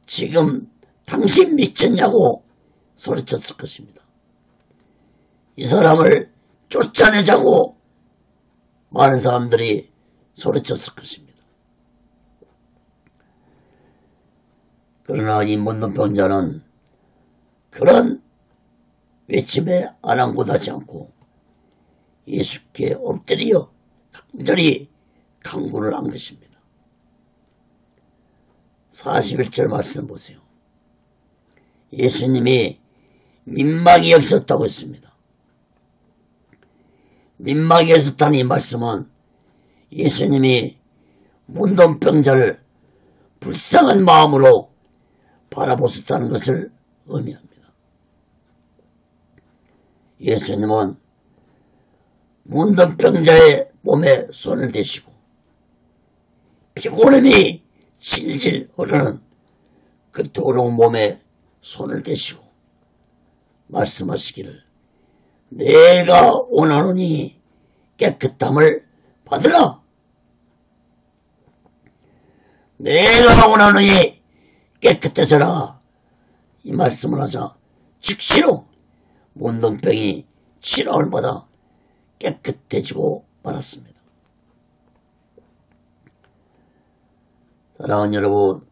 지금 당신 미쳤냐고 소리쳤을 것입니다. 이 사람을 쫓아내자고 많은 사람들이 소리쳤을 것입니다. 그러나 이 문둥병자는 그런 외침에 아랑곳하지 않고 예수께 엎드려 간절히 간구를 한 것입니다. 41절 말씀 보세요. 예수님이 민망히 여기셨다고 했습니다. 민망히 여기셨다는 이 말씀은 예수님이 문둥병자를 불쌍한 마음으로 바라보셨다는 것을 의미합니다. 예수님은 문둥병자의 몸에 손을 대시고 피고름이 질질 흐르는 그 더러운 몸에 손을 대시고 말씀하시기를, 내가 원하노니 깨끗함을 받으라. 내가 원하노니 깨끗해져라. 이 말씀을 하자 즉시로 문둥병이 치료를 받아 깨끗해지고 말았습니다. 사랑하는 여러분,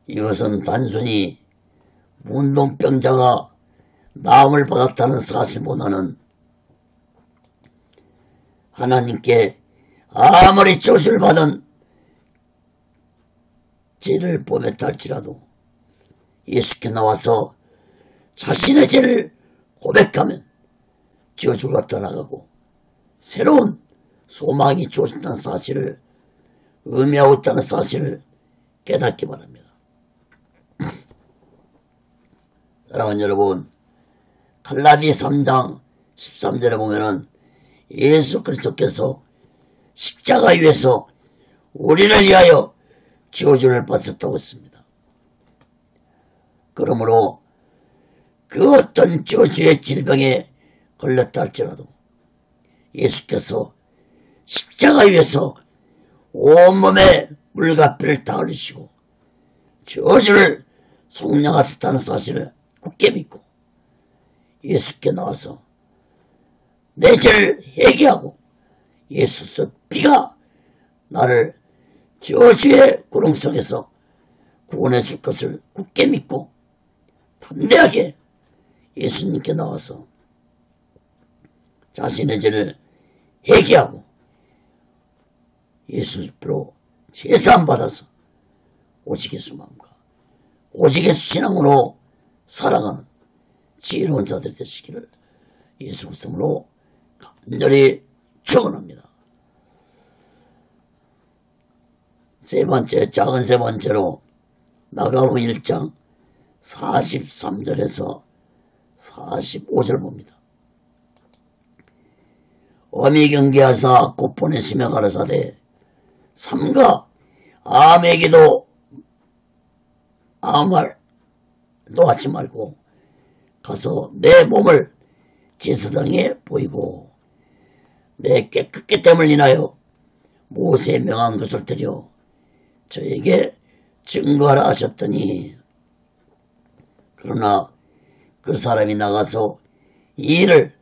이것은 단순히 문둥병자가 나음을 받았다는 사실보다는 하나님께 아무리 저주를 받은 죄를 범했다 할지라도 예수께 나와서 자신의 죄를 고백하면 저주가 떠나가고 새로운 소망이 주어진다는 사실을 의미하고 있다는 사실을 깨닫기 바랍니다. 사랑하는 여러분, 갈라디 3장 13절에 보면은 예수 그리스도께서 십자가 위에서 우리를 위하여 저주를 받으셨다고 했습니다. 그러므로 그 어떤 저주의 질병에 걸렸다 할지라도 예수께서 십자가 위에서 온몸에 물과 피를 다 흘리시고 저주를 속량하셨다는 사실을 굳게 믿고 예수께 나와서 내 죄를 회개하고 예수의 피가 나를 저주의 구름 속에서 구원해 줄 것을 굳게 믿고 담대하게 예수님께 나와서 자신의 죄를 회개하고 예수로 제사함 받아서 오직 예수 마음과 오직 예수 신앙으로 살아가는 지혜로운 자들이 되시기를 예수 그리스도로 간절히 축원합니다. 세 번째, 작은 세 번째로 마가복음 1장 43절에서 45절 봅니다. 어미 경계하사 곧 보내시며 가라사대 삼가 아무에게도 아무 말도 하지 말고 가서 내 몸을 제사장에 보이고 내 깨끗게 됨을 인하여 모세에 명한 것을 드려 저에게 증거하라 하셨더니 그러나 그 사람이 나가서 이 일을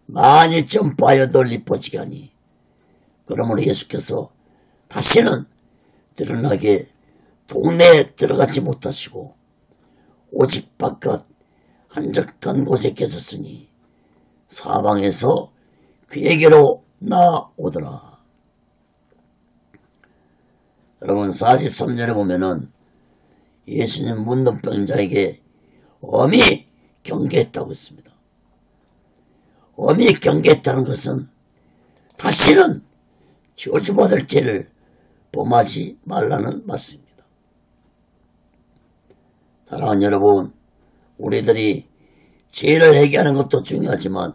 많이 전파하여 널리 퍼지게 하니 그러므로 예수께서 다시는 드러나게 동네에 들어가지 못하시고 오직 바깥 한적한 곳에 계셨으니 사방에서 그에게로 나오더라. 여러분 43절에 보면은 예수님 문둥병자에게 엄히 경계했다고 했습니다. 엄히 경계했다는 것은 다시는 저주받을 죄를 범하지 말라는 말씀입니다. 사랑하는 여러분, 우리들이 죄를 회개하는 것도 중요하지만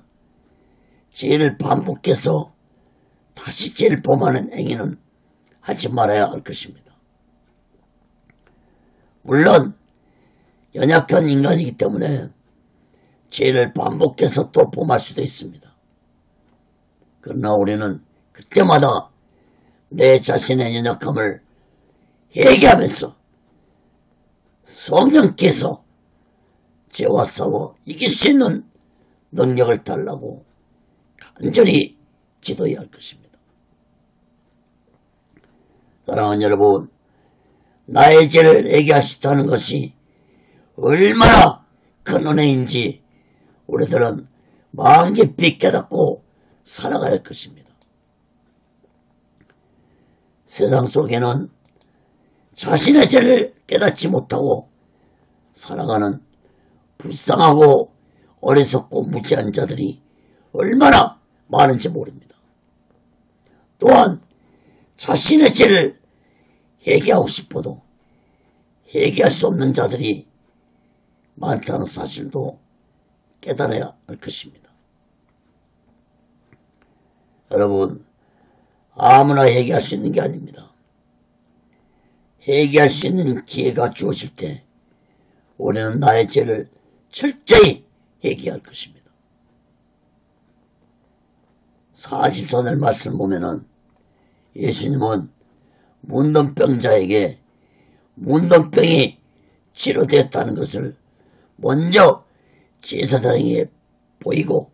죄를 반복해서 다시 죄를 범하는 행위는 하지 말아야 할 것입니다. 물론 연약한 인간이기 때문에 죄를 반복해서 또 범할 수도 있습니다. 그러나 우리는 그때마다 내 자신의 연약함을 회개하면서 성령께서 죄와 싸워 이길 수 있는 능력을 달라고 간절히 기도해야 할 것입니다. 사랑하는 여러분, 나의 죄를 회개할 수 있다는 것이 얼마나 큰 은혜인지 우리들은 마음 깊이 깨닫고 살아가야 할 것입니다. 세상 속에는 자신의 죄를 깨닫지 못하고 살아가는 불쌍하고 어리석고 무지한 자들이 얼마나 많은지 모릅니다. 또한 자신의 죄를 회개하고 싶어도 회개할 수 없는 자들이 많다는 사실도 깨달아야 할 것입니다. 여러분, 아무나 회개할 수 있는 게 아닙니다. 회개할 수 있는 기회가 주어질 때 우리는 나의 죄를 철저히 회개할 것입니다. 44절 말씀 보면은 예수님은 문둥병자에게 문둥병이 치료되었다는 것을 먼저 제사장에게 보이고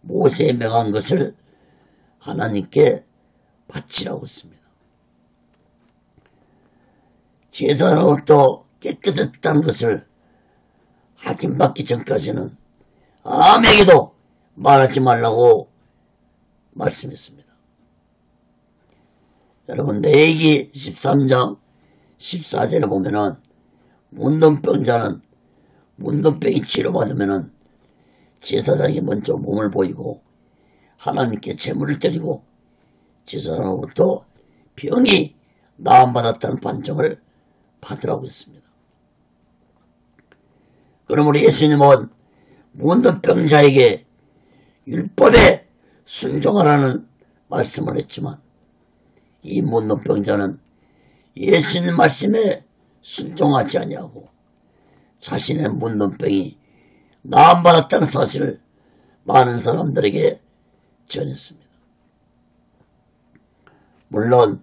모세에 명한 것을 하나님께 바치라고 했습니다. 제사장으로부터 깨끗했다는 것을 확인받기 전까지는 아무에게도 말하지 말라고 말씀했습니다. 여러분 레위기 13장 14절에 보면은 문둥병자는 문둥병이 치료받으면은 제사장이 먼저 몸을 보이고 하나님께 제물을 드리고 제사장으로부터 병이 나음받았다는 판정을 받으라고 했습니다. 그러므로 예수님은 문둥병자에게 율법에 순종하라는 말씀을 했지만 이 문둥병자는 예수님 말씀에 순종하지 아니하고 자신의 문둥병이 나음받았다는 사실을 많은 사람들에게 전했습니다. 물론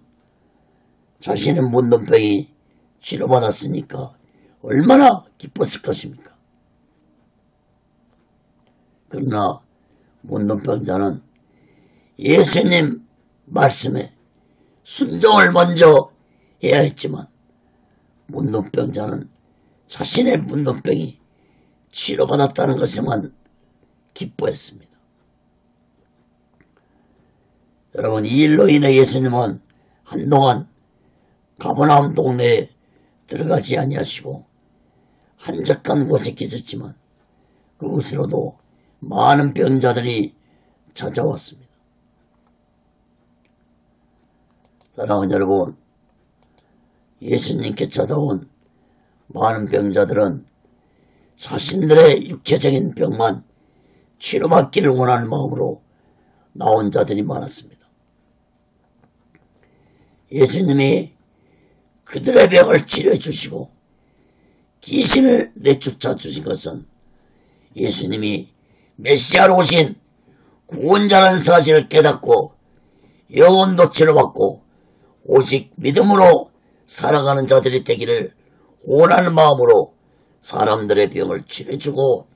자신의 문둥병이 치료받았으니까 얼마나 기뻤을 것입니까? 그러나 문둥병자는 예수님 말씀에 순종을 먼저 해야 했지만 문둥병자는 자신의 문둥병이 치료받았다는 것에만 기뻐했습니다. 여러분, 이 일로 인해 예수님은 한동안 가버나움 동네에 들어가지 아니하시고 한적한 곳에 계셨지만 그곳으로도 많은 병자들이 찾아왔습니다. 사랑하는 여러분, 예수님께 찾아온 많은 병자들은 자신들의 육체적인 병만 치료받기를 원하는 마음으로 나온 자들이 많았습니다. 예수님이 그들의 병을 치료해 주시고 귀신을 내쫓아 주신 것은 예수님이 메시아로 오신 구원자라는 사실을 깨닫고 영혼도 치료받고 오직 믿음으로 살아가는 자들이 되기를 원하는 마음으로 사람들의 병을 치료해주고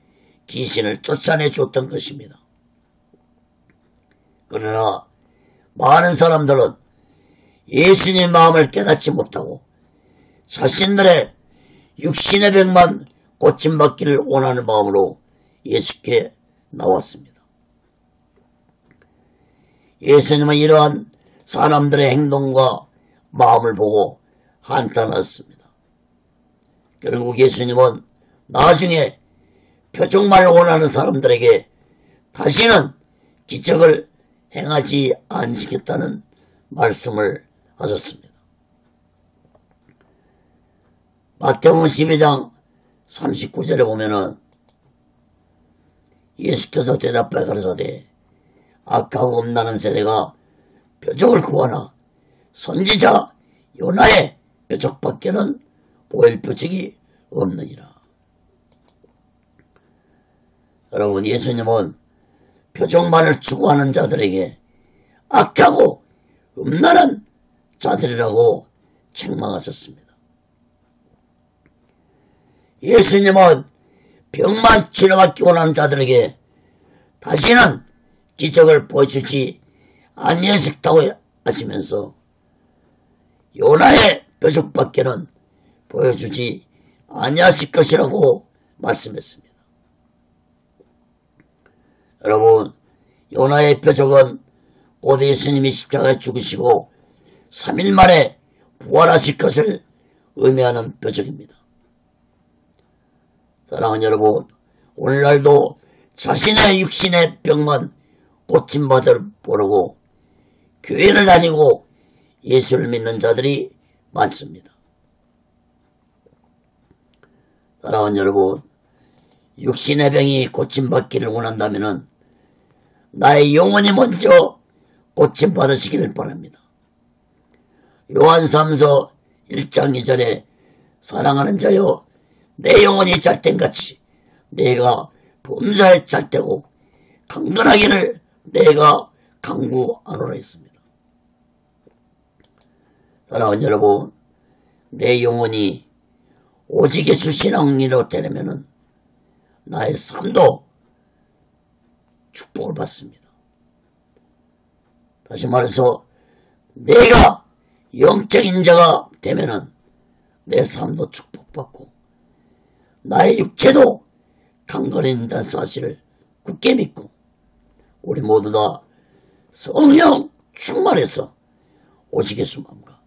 귀신을 쫓아내 줬던 것입니다. 그러나 많은 사람들은 예수님의 마음을 깨닫지 못하고 자신들의 육신의 병만 고침받기를 원하는 마음으로 예수께 나왔습니다. 예수님은 이러한 사람들의 행동과 마음을 보고 한탄하셨습니다. 결국 예수님은 나중에 표적만을 원하는 사람들에게 다시는 기적을 행하지 않으시겠다는 말씀을 하셨습니다. 마태복음 12장 39절에 보면은 예수께서 대답하여 가라사대 악하고 음란한 세대가 표적을 구하나 선지자 요나의 표적밖에는 보일 표적이 없느니라. 여러분, 예수님은 표적만을 추구하는 자들에게 악하고 음란한 자들이라고 책망하셨습니다. 예수님은 병만 치료받기 원하는 자들에게 다시는 기적을 보여주지 아니하셨다고 하시면서 요나의 표적밖에는 보여주지 아니하실 것이라고 말씀했습니다. 여러분, 요나의 표적은 곧 예수님이 십자가에 죽으시고 3일 만에 부활하실 것을 의미하는 표적입니다. 사랑하는 여러분, 오늘날도 자신의 육신의 병만 고침받을 모르고 교회를 다니고 예수를 믿는 자들이 많습니다. 사랑하는 여러분, 육신의 병이 고침받기를 원한다면 나의 영혼이 먼저 고침받으시기를 바랍니다. 요한 3서 1장 2절에 사랑하는 자여 내 영혼이 잘된같이 내가 범사에 잘되고 강건하기를 내가 강구하노라 했습니다. 사랑하는 여러분, 내 영혼이 오직 예수 신앙으로 되려면 나의 삶도 축복을 받습니다. 다시 말해서 내가 영적인 자가 되면 내 삶도 축복받고 나의 육체도 강건해진다는 사실을 굳게 믿고 우리 모두 다 성령 충만해서 오직 예수 마음과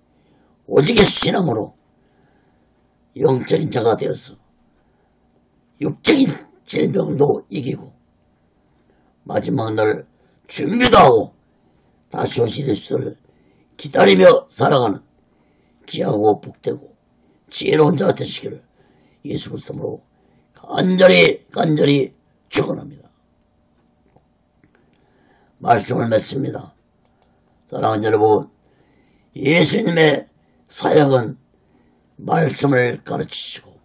오직 예수 신앙으로 영적인 자가 되어서 육적인 질병도 이기고 마지막 날 준비도 하고 다시 오실 예수를 기다리며 살아가는 귀하고 복되고 지혜로운 자가 되시기를 예수 그리스도로 간절히 축원합니다. 말씀을 맺습니다. 사랑하는 여러분, 예수님의 사역은 말씀을 가르치시고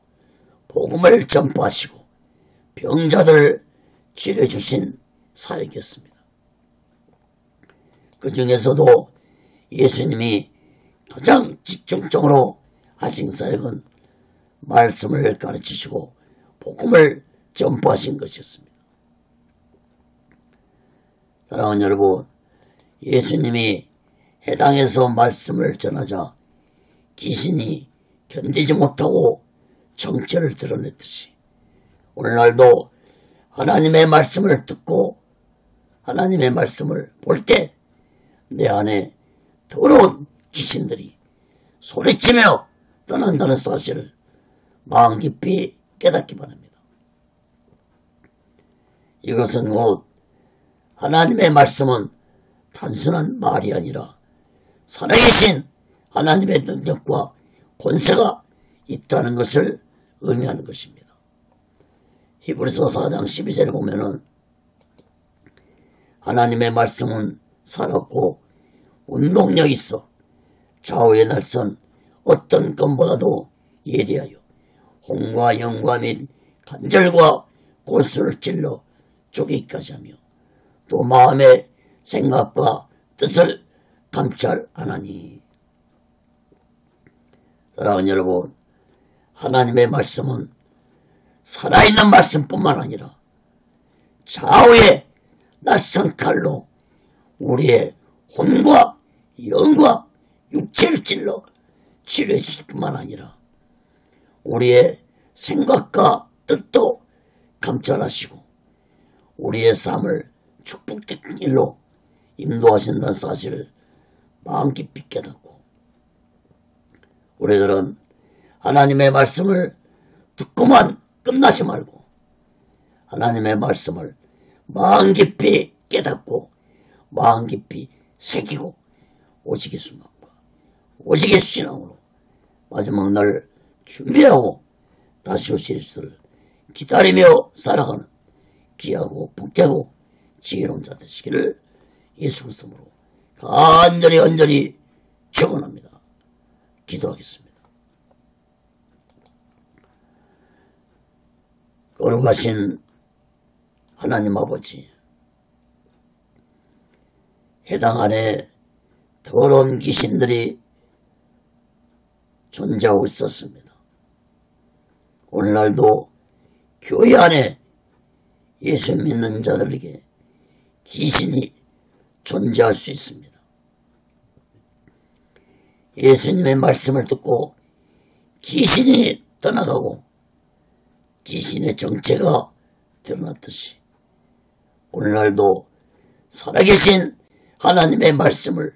복음을 전파하시고 병자들을 치료해 주신 사역이었습니다. 그 중에서도 예수님이 가장 집중적으로 하신 사역은 말씀을 가르치시고 복음을 전파하신 것이었습니다. 사랑하는 여러분, 예수님이 해당에서 말씀을 전하자 귀신이 견디지 못하고 정체를 드러냈듯이 오늘날도 하나님의 말씀을 듣고 하나님의 말씀을 볼 때 내 안에 더러운 귀신들이 소리치며 떠난다는 사실을 마음 깊이 깨닫기 바랍니다. 이것은 곧 하나님의 말씀은 단순한 말이 아니라 살아계신 하나님의 능력과 권세가 있다는 것을 의미하는 것입니다. 히브리서 4장 12절에 보면은 하나님의 말씀은 살았고 운동력 있어 좌우의 날선 어떤 것보다도 예리하여 홍과 영과 및 관절과 골수를 찔러 쪼개기까지 하며 또 마음의 생각과 뜻을 감찰하나니. 사랑하는 여러분, 하나님의 말씀은 살아있는 말씀뿐만 아니라 좌우의 낯선 칼로 우리의 혼과 영과 육체를 찔러 치료해 주실 뿐만 아니라 우리의 생각과 뜻도 감찰하시고 우리의 삶을 축복된 길로 인도하신다는 사실을 마음 깊이 깨닫고 우리들은 하나님의 말씀을 듣고만 끝나지 말고 하나님의 말씀을 마음 깊이 깨닫고 마음 깊이 새기고 오직의 순간과 오직의 신앙으로 마지막 날 준비하고 다시 오실 예수를 기다리며 살아가는 귀하고 복되고 지혜로운 자 되시기를 예수 그리스도로 간절히 축원합니다. 기도하겠습니다. 거룩하신 하나님 아버지, 해당 안에 더러운 귀신들이 존재하고 있었습니다. 오늘날도 교회 안에 예수 믿는 자들에게 귀신이 존재할 수 있습니다. 예수님의 말씀을 듣고 귀신이 떠나가고 귀신의 정체가 드러났듯이 오늘날도 살아계신 하나님의 말씀을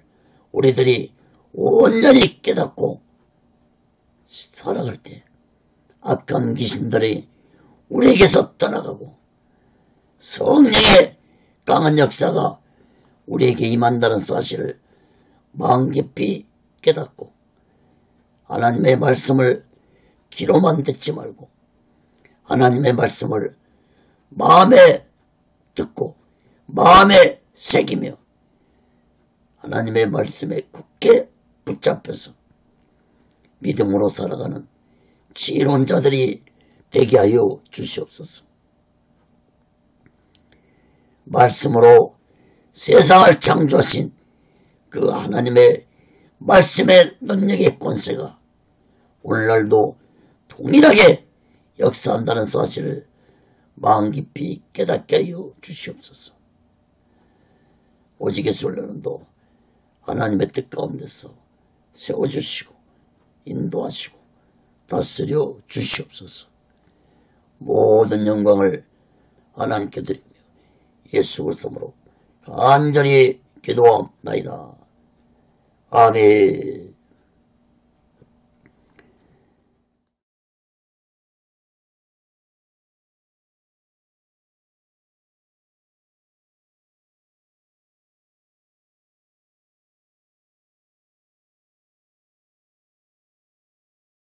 우리들이 온전히 깨닫고 살아갈 때 악한 귀신들이 우리에게서 떠나가고 성령의 강한 역사가 우리에게 임한다는 사실을 마음 깊이 깨닫고 하나님의 말씀을 귀로만 듣지 말고 하나님의 말씀을 마음에 듣고 마음에 새기며 하나님의 말씀에 굳게 붙잡혀서 믿음으로 살아가는 지혜로운 자들이 되게 하여 주시옵소서. 말씀으로 세상을 창조하신 그 하나님의 말씀의 능력의 권세가 오늘날도 동일하게 역사한다는 사실을 마음 깊이 깨닫게 하여 주시옵소서. 오직의 순례론도 하나님의 뜻 가운데서 세워주시고 인도하시고 다스려 주시옵소서. 모든 영광을 하나님께 드리며 예수 그리스도로 간절히 기도하옵나이다. 아멘.